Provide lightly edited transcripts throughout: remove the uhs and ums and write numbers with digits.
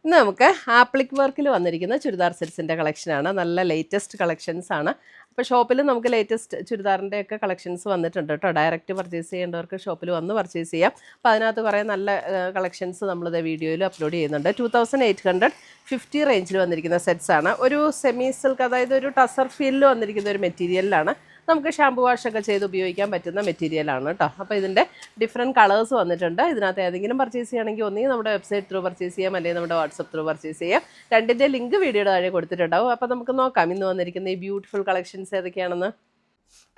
ഇന്ന് നമുക്ക് ആപ്ലിക് വർക്കിൽ വന്നിരിക്കുന്ന ചുരിദാർ സെറ്റ്സിൻ്റെ കളക്ഷനാണ്. നല്ല ലേറ്റസ്റ്റ് കളക്ഷൻസ് ആണ്. അപ്പോൾ ഷോപ്പിൽ നമുക്ക് ലേറ്റസ്റ്റ് ചുരിദാറിൻ്റെ ഒക്കെ കളക്ഷൻസ് വന്നിട്ടുണ്ട് കേട്ടോ. ഡയറക്റ്റ് പർച്ചേസ് ചെയ്യേണ്ടവർക്ക് ഷോപ്പിൽ വന്ന് പർച്ചേസ് ചെയ്യാം. അപ്പോൾ അതിനകത്ത് കുറേ നല്ല കളക്ഷൻസ് നമ്മളിത് വീഡിയോയിൽ അപ്ലോഡ് ചെയ്യുന്നുണ്ട്. 2850 റേഞ്ചിൽ വന്നിരിക്കുന്ന സെറ്റ്സ് ആണ്. ഒരു സെമി സിൽക്ക്, അതായത് ഒരു ടസർ ഫീലിൽ വന്നിരിക്കുന്ന ഒരു മെറ്റീരിയലിലാണ്. നമുക്ക് ഷാമ്പു വാഷൊക്കെ ചെയ്ത് ഉപയോഗിക്കാൻ പറ്റുന്ന മെറ്റീരിയലാണ് കേട്ടോ. അപ്പോൾ ഇതിൻ്റെ ഡിഫറെൻറ്റ് കളേഴ്സ് വന്നിട്ടുണ്ട്. ഇതിനകത്ത് ഏതെങ്കിലും പർച്ചേസ് ചെയ്യണമെങ്കിൽ ഒന്നെങ്കിൽ നമ്മുടെ വെബ്സൈറ്റ് ത്രൂ പർച്ചേസ് ചെയ്യാം, അല്ലെങ്കിൽ നമ്മുടെ വാട്സപ്പ് ത്രൂ പർച്ചേസ് ചെയ്യാം. രണ്ടിൻ്റെ ലിങ്ക് വീഡിയോയുടെ താഴെ കൊടുത്തിട്ടുണ്ടാവും. അപ്പോൾ നമുക്ക് നോക്കാം ഇന്ന് വന്നിരിക്കുന്ന ഈ ബ്യൂട്ടിഫുൾ കളക്ഷൻസ് ഏതൊക്കെയാണെന്ന്.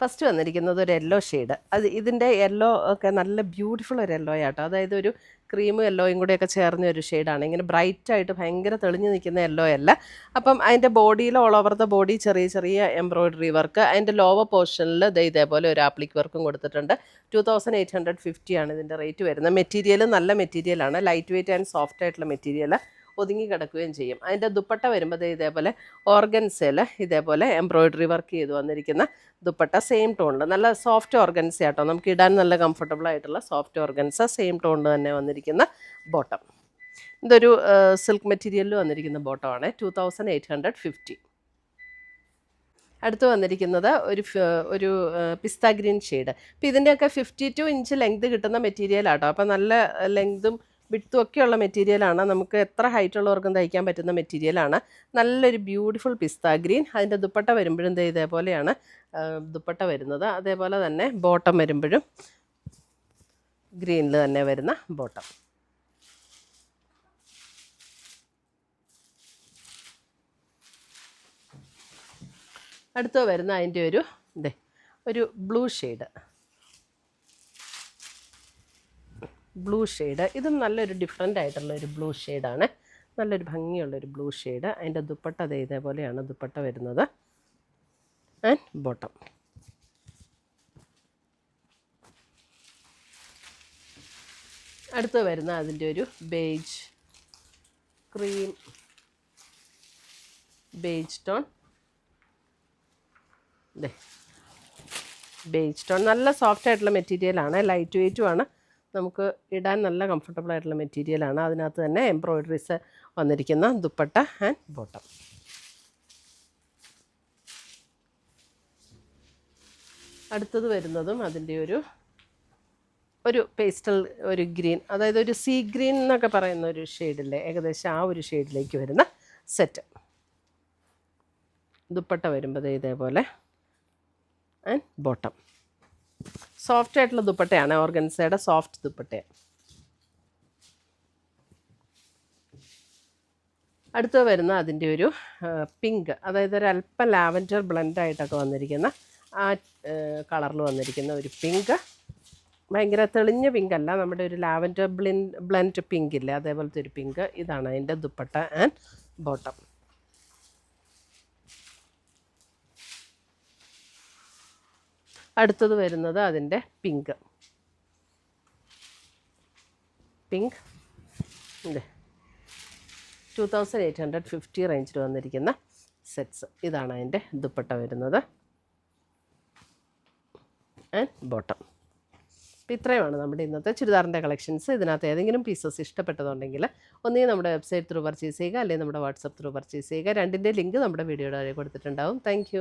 ഫസ്റ്റ് വന്നിരിക്കുന്നത് ഒരു യെല്ലോ ഷെയ്ഡ്. ഇതിൻ്റെ യെല്ലോ ഒക്കെ നല്ല ബ്യൂട്ടിഫുൾ ഒരു യെല്ലോ ആട്ടോ. അതായത് ഒരു ക്രീമും യെല്ലോയും കൂടെയൊക്കെ ചേർന്ന ഒരു ഷെയ്ഡാണ്. ഇങ്ങനെ ബ്രൈറ്റായിട്ട് ഭയങ്കര തെളിഞ്ഞ് നിൽക്കുന്ന യെല്ലോ അല്ല. അപ്പം അതിൻ്റെ ബോഡിയിൽ ഓൾ ഓവർ ദ ബോഡി ചെറിയ ചെറിയ എംബ്രോയിഡറി വർക്ക്. അതിൻ്റെ ലോവർ പോർഷനിൽ ഇതേപോലെ ഒരു ആപ്ലിക് വർക്കും കൊടുത്തിട്ടുണ്ട്. 2850 ആണ് ഇതിൻ്റെ റേറ്റ് വരുന്നത്. മെറ്റീരിയൽ നല്ല മെറ്റീരിയലാണ്. ലൈറ്റ് വെയ്റ്റ് ആൻഡ് സോഫ്റ്റ് ആയിട്ടുള്ള മെറ്റീരിയൽ, ഒതുങ്ങി കിടക്കുകയും ചെയ്യും. അതിൻ്റെ ദുപ്പട്ട വരുമ്പോൾ ഇതേപോലെ ഓർഗൻസയിൽ ഇതേപോലെ എംബ്രോയിഡറി വർക്ക് ചെയ്ത് വന്നിരിക്കുന്ന ദുപ്പട്ട, സെയിം ടോണിൽ നല്ല സോഫ്റ്റ് ഓർഗൻസ ആട്ടോ. നമുക്ക് ഇടാൻ നല്ല കംഫർട്ടബിൾ ആയിട്ടുള്ള സോഫ്റ്റ് ഓർഗൻസ, സെയിം ടോണിൽ തന്നെ വന്നിരിക്കുന്ന ബോട്ടം. ഇതൊരു സിൽക്ക് മെറ്റീരിയലിൽ വന്നിരിക്കുന്ന ബോട്ടമാണ്. 2850. അടുത്ത് വന്നിരിക്കുന്നത് ഒരു പിസ്ത ഗ്രീൻ ഷെയ്ഡ്. അപ്പോൾ ഇതിൻ്റെയൊക്കെ 52 ഇഞ്ച് ലെങ്ത് കിട്ടുന്ന മെറ്റീരിയലാട്ടോ. അപ്പോൾ നല്ല ലെങ്തും വിട്ടും ഒക്കെയുള്ള മെറ്റീരിയലാണ്. നമുക്ക് എത്ര ഹൈറ്റ് ഉള്ളവർക്കും തയ്ക്കാൻ പറ്റുന്ന മെറ്റീരിയലാണ്. നല്ലൊരു ബ്യൂട്ടിഫുൾ പിസ്ത ഗ്രീൻ. അതിൻ്റെ ദുപ്പട്ട വരുമ്പോഴും ഇതേപോലെയാണ് ദുപ്പട്ട വരുന്നത്. അതേപോലെ തന്നെ ബോട്ടം വരുമ്പോഴും ഗ്രീനിൽ തന്നെ വരുന്ന ബോട്ടം. അടുത്ത് വരുന്ന അതിൻ്റെ ഒരു ബ്ലൂ ഷെയ്ഡ്. ഇതും നല്ലൊരു ഡിഫറെൻ്റ് ആയിട്ടുള്ള ഒരു ബ്ലൂ ഷെയ്ഡാണ്. നല്ലൊരു ഭംഗിയുള്ളൊരു ബ്ലൂ ഷെയ്ഡ്. അതിൻ്റെ ദുപ്പട്ട ഇതേപോലെയാണ് ദുപ്പട്ട വരുന്നത്. And bottom. അടുത്ത് വരുന്ന അതിൻ്റെ ഒരു beige cream beige tone. Beige tone നല്ല സോഫ്റ്റ് ആയിട്ടുള്ള മെറ്റീരിയലാണ്. ലൈറ്റ് വെയ്റ്റും ആണ്. നമുക്ക് ഇടാൻ നല്ല കംഫർട്ടബിൾ ആയിട്ടുള്ള മെറ്റീരിയലാണ്. അതിനകത്ത് തന്നെ എംബ്രോയിഡറീസ് വന്നിരിക്കുന്ന ദുപ്പട്ട ആൻഡ് ബോട്ടം. അടുത്തത് വരുന്നതും അതിൻ്റെ ഒരു പേസ്റ്റൽ ഒരു ഗ്രീൻ, അതായത് ഒരു സീ ഗ്രീൻ എന്നൊക്കെ പറയുന്ന ഒരു ഷെയ്ഡില്ലേ, ഏകദേശം ആ ഒരു ഷെയ്ഡിലേക്ക് വരുന്ന സെറ്റ്. ദുപ്പട്ട വരുമ്പോൾ ഇതേപോലെ ആൻഡ് ബോട്ടം. സോഫ്റ്റ് ആയിട്ടുള്ള ദുപ്പട്ടയാണ്. ഓർഗൻസയുടെ സോഫ്റ്റ് ദുപ്പട്ടയാണ്. അടുത്ത് വരുന്ന അതിൻ്റെ ഒരു പിങ്ക്, അതായത് ഒരു അല്പം ലാവൻഡർ ബ്ലെൻഡായിട്ടൊക്കെ വന്നിരിക്കുന്ന ആ കളറിൽ വന്നിരിക്കുന്ന ഒരു പിങ്ക്. ഭയങ്കര തെളിഞ്ഞ പിങ്ക് അല്ല, നമ്മുടെ ഒരു ലാവൻഡർ ബ്ലെൻഡ് പിങ്ക് ഇല്ലേ, അതേപോലത്തെ ഒരു പിങ്ക്. ഇതാണ് അതിൻ്റെ ദുപ്പട്ട ആൻഡ് ബോട്ടം. അടുത്തത് വരുന്നത് അതിൻ്റെ പിങ്ക്. 2850 റേഞ്ചിൽ വന്നിരിക്കുന്ന സെറ്റ്സ്. ഇതാണ് അതിൻ്റെ ദുപ്പട്ട വരുന്നത് ആൻഡ് ബോട്ടം. അപ്പോൾ ഇത്രയുമാണ് നമ്മുടെ ഇന്നത്തെ ചുരിദാറിൻ്റെ കളക്ഷൻസ്. ഇതിനകത്ത് ഏതെങ്കിലും പീസസ് ഇഷ്ടപ്പെട്ടതുണ്ടെങ്കിൽ ഒന്നുകിൽ നമ്മുടെ വെബ്സൈറ്റ് ത്രൂ പർച്ചേസ് ചെയ്യുക, അല്ലെങ്കിൽ നമ്മുടെ വാട്സപ്പ് ത്രൂ പർച്ചേസ് ചെയ്യുക. രണ്ടിൻ്റെ ലിങ്ക് നമ്മുടെ വീഡിയോയുടെ താഴെ കൊടുത്തിട്ടുണ്ടാവും. താങ്ക്